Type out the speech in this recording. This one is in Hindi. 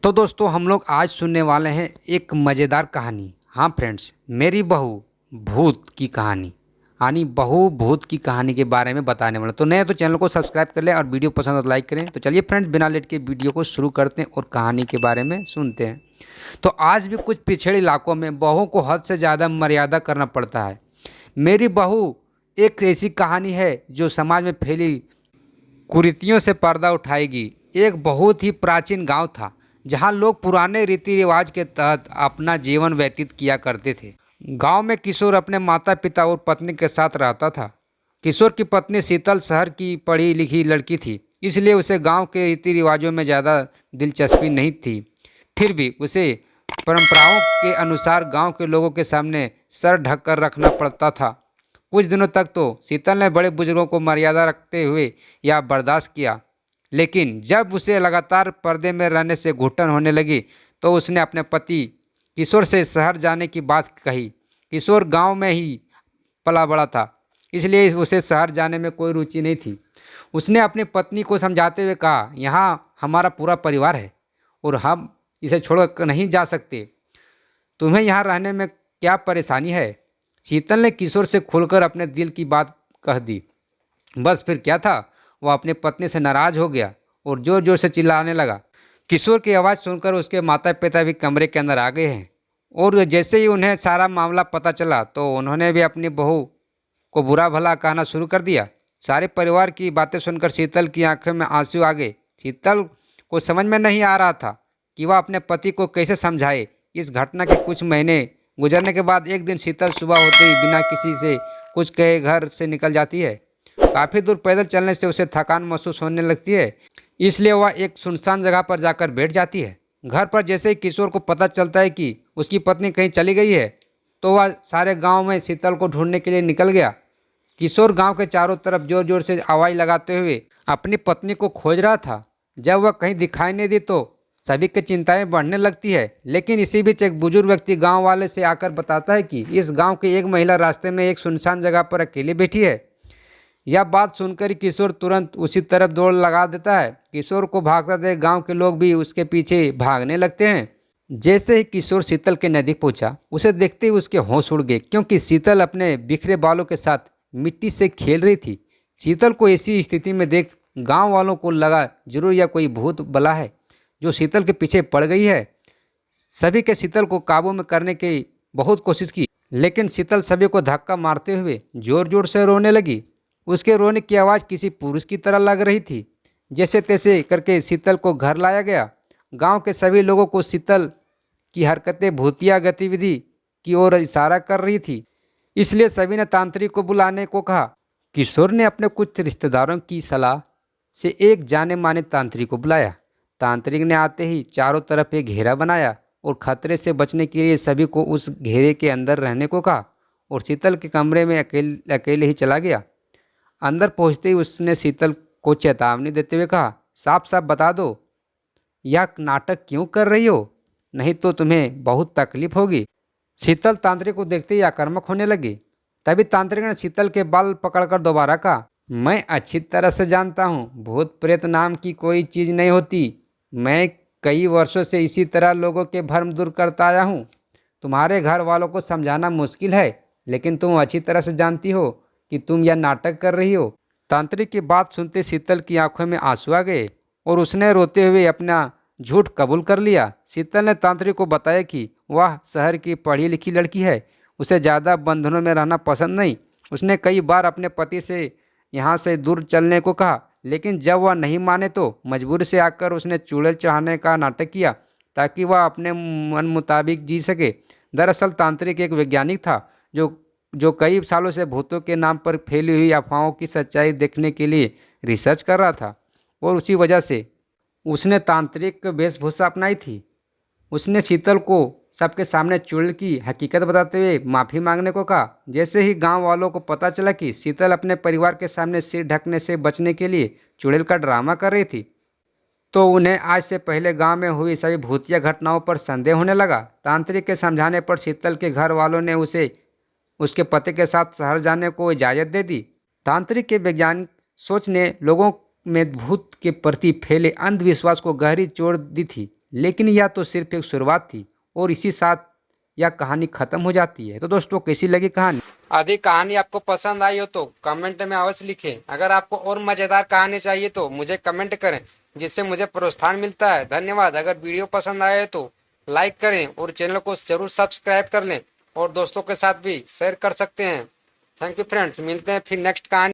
तो दोस्तों हम लोग आज सुनने वाले हैं एक मज़ेदार कहानी। हाँ फ्रेंड्स, मेरी बहू भूत की कहानी, यानी बहू भूत की कहानी के बारे में बताने वाला। तो नए तो चैनल को सब्सक्राइब कर लें और वीडियो पसंद हो तो लाइक करें। तो चलिए फ्रेंड्स, बिना लेट के वीडियो को शुरू करते हैं और कहानी के बारे में सुनते हैं। तो आज भी कुछ पिछड़े इलाकों में बहू को हद से ज़्यादा मर्यादा करना पड़ता है। मेरी बहू एक ऐसी कहानी है जो समाज में फैली कुरीतियों से पर्दा उठाएगी। एक बहुत ही प्राचीन गांव था जहां लोग पुराने रीति रिवाज के तहत अपना जीवन व्यतीत किया करते थे। गांव में किशोर अपने माता पिता और पत्नी के साथ रहता था। किशोर की पत्नी शीतल शहर की पढ़ी लिखी लड़की थी, इसलिए उसे गांव के रीति रिवाजों में ज़्यादा दिलचस्पी नहीं थी। फिर भी उसे परंपराओं के अनुसार गांव के लोगों के सामने सर ढक कर रखना पड़ता था। कुछ दिनों तक तो शीतल ने बड़े बुजुर्गों को मर्यादा रखते हुए यह बर्दाश्त किया, लेकिन जब उसे लगातार पर्दे में रहने से घुटन होने लगी तो उसने अपने पति किशोर से शहर जाने की बात कही। किशोर गांव में ही पला बड़ा था, इसलिए उसे शहर जाने में कोई रुचि नहीं थी। उसने अपनी पत्नी को समझाते हुए कहा, यहाँ हमारा पूरा परिवार है और हम इसे छोड़कर नहीं जा सकते। तुम्हें यहाँ रहने में क्या परेशानी है? शीतल ने किशोर से खुलकर अपने दिल की बात कह दी। बस फिर क्या था, वह अपनी पत्नी से नाराज हो गया और जोर जोर से चिल्लाने लगा। किशोर की आवाज़ सुनकर उसके माता पिता भी कमरे के अंदर आ गए हैं और जैसे ही उन्हें सारा मामला पता चला तो उन्होंने भी अपनी बहू को बुरा भला कहना शुरू कर दिया। सारे परिवार की बातें सुनकर शीतल की आंखों में आंसू आ गए। शीतल को समझ में नहीं आ रहा था कि वह अपने पति को कैसे समझाए। इस घटना के कुछ महीने गुजरने के बाद एक दिन शीतल सुबह होते ही बिना किसी से कुछ कहे घर से निकल जाती है। काफ़ी दूर पैदल चलने से उसे थकान महसूस होने लगती है, इसलिए वह एक सुनसान जगह पर जाकर बैठ जाती है। घर पर जैसे ही किशोर को पता चलता है कि उसकी पत्नी कहीं चली गई है तो वह सारे गांव में शीतल को ढूंढने के लिए निकल गया। किशोर गांव के चारों तरफ जोर जोर से आवाज़ लगाते हुए अपनी पत्नी को खोज रहा था। जब वह कहीं दिखाई नहीं दी तो सभी की चिंताएं बढ़ने लगती है। लेकिन इसी बीच एक बुजुर्ग व्यक्ति गांव वाले से आकर बताता है कि इस गांव की एक महिला रास्ते में एक सुनसान जगह पर अकेली बैठी है। यह बात सुनकर किशोर तुरंत उसी तरफ दौड़ लगा देता है। किशोर को भागता देख गांव के लोग भी उसके पीछे भागने लगते हैं। जैसे ही किशोर शीतल के नज़दीक पहुंचा, उसे देखते ही उसके होश उड़ गए, क्योंकि शीतल अपने बिखरे बालों के साथ मिट्टी से खेल रही थी। शीतल को ऐसी स्थिति में देख गाँव वालों को लगा जरूर यह कोई भूत बला है जो शीतल के पीछे पड़ गई है। सभी के शीतल को काबू में करने की बहुत कोशिश की, लेकिन शीतल सभी को धक्का मारते हुए जोर जोर से रोने लगी। उसके रोने की आवाज़ किसी पुरुष की तरह लग रही थी। जैसे तैसे करके शीतल को घर लाया गया। गांव के सभी लोगों को शीतल की हरकतें भूतिया गतिविधि की ओर इशारा कर रही थी, इसलिए सभी ने तांत्रिक को बुलाने को कहा। किशोर ने अपने कुछ रिश्तेदारों की सलाह से एक जाने माने तांत्रिक को बुलाया। तांत्रिक ने आते ही चारों तरफ एक घेरा बनाया और खतरे से बचने के लिए सभी को उस घेरे के अंदर रहने को कहा और शीतल के कमरे में अकेले ही चला गया। अंदर पहुंचते ही उसने शीतल को चेतावनी देते हुए कहा, साफ साफ बता दो यह नाटक क्यों कर रही हो, नहीं तो तुम्हें बहुत तकलीफ होगी। शीतल तांत्रिक को देखते ही आक्रामक होने लगी। तभी तांत्रिक ने शीतल के बाल पकड़कर दोबारा कहा, मैं अच्छी तरह से जानता हूँ भूत प्रेत नाम की कोई चीज़ नहीं होती। मैं कई वर्षों से इसी तरह लोगों के भ्रम दूर करता आया हूँ। तुम्हारे घर वालों को समझाना मुश्किल है, लेकिन तुम अच्छी तरह से जानती हो कि तुम यह नाटक कर रही हो। तांत्रिक की बात सुनते शीतल की आंखों में आंसू आ गए और उसने रोते हुए अपना झूठ कबूल कर लिया। शीतल ने तांत्रिक को बताया कि वह शहर की पढ़ी लिखी लड़की है, उसे ज़्यादा बंधनों में रहना पसंद नहीं। उसने कई बार अपने पति से यहाँ से दूर चलने को कहा, लेकिन जब वह नहीं माने तो मजबूरी से आकर उसने चूड़े चढ़ाने का नाटक किया ताकि वह अपने मन मुताबिक जी सके। दरअसल तांत्रिक एक वैज्ञानिक था जो कई सालों से भूतों के नाम पर फैली हुई अफवाहों की सच्चाई देखने के लिए रिसर्च कर रहा था और उसी वजह से उसने तांत्रिक वेशभूषा अपनाई थी। उसने शीतल को सबके सामने चुड़ैल की हकीकत बताते हुए माफ़ी मांगने को कहा। जैसे ही गांव वालों को पता चला कि शीतल अपने परिवार के सामने सिर ढकने से बचने के लिए चुड़ैल का ड्रामा कर रही थी, तो उन्हें आज से पहले गांव में हुई सभी भूतिया घटनाओं पर संदेह होने लगा। तांत्रिक के समझाने पर शीतल के घर वालों ने उसे उसके पति के साथ शहर जाने को इजाज़त दे दी। तांत्रिक के वैज्ञानिक सोच ने लोगों में भूत के प्रति फैले अंधविश्वास को गहरी चोट दी थी। लेकिन यह तो सिर्फ एक शुरुआत थी और इसी साथ यह कहानी खत्म हो जाती है। तो दोस्तों कैसी लगी कहानी? यदि कहानी आपको पसंद आई हो तो कमेंट में अवश्य लिखें। अगर आपको और मजेदार कहानी चाहिए तो मुझे कमेंट करें, जिससे मुझे प्रोत्साहन मिलता है। धन्यवाद। अगर वीडियो पसंद आए तो लाइक करें और चैनल को जरूर सब्सक्राइब कर लें और दोस्तों के साथ भी शेयर कर सकते हैं। थैंक यू फ्रेंड्स, मिलते हैं फिर नेक्स्ट कहानी।